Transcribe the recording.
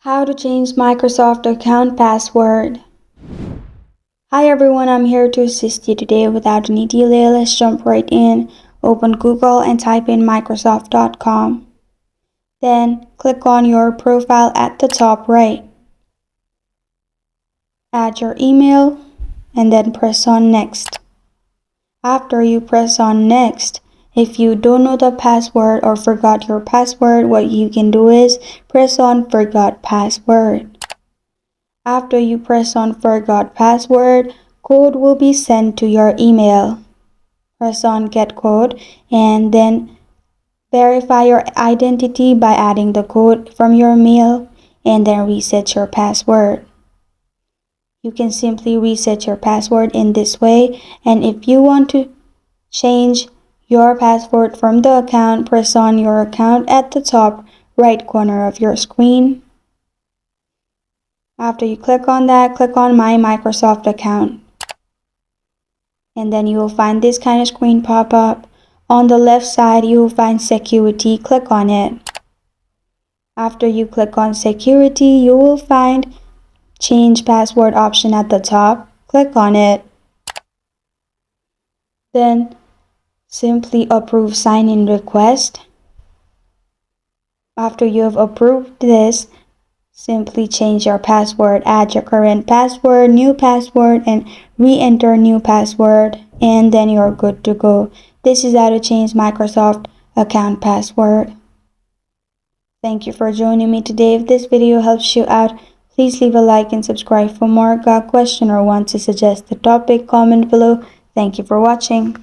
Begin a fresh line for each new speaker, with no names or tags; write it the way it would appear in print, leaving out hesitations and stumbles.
How to change Microsoft account password. Hi everyone, I'm here to assist you today. Without any delay, let's jump right in. Open Google and type in Microsoft.com. Then click on your profile at the top right. Add your email and then press on next. After you press on next, if you don't know the password or forgot your password, what you can do is press on forgot password. After you press on forgot password, code will be sent to your email. Press on get code and then verify your identity by adding the code from your mail and then reset your password. You can simply reset your password in this way, and if you want to change your password from the account, press on your account at the top right corner of your screen. After you click on that, click on My Microsoft Account. And then you will find this kind of screen pop up. On the left side, you will find Security. Click on it. After you click on Security, you will find Change Password option at the top. Click on it. Then simply approve sign-in request. After you have approved this, simply change your password, add your current password, new password, and re-enter new password, and then you're good to go. This is how to change Microsoft account password. Thank you for joining me today. If this video helps you out, please leave a like and subscribe for more. Got a question or want to suggest the topic, comment below. Thank you for watching.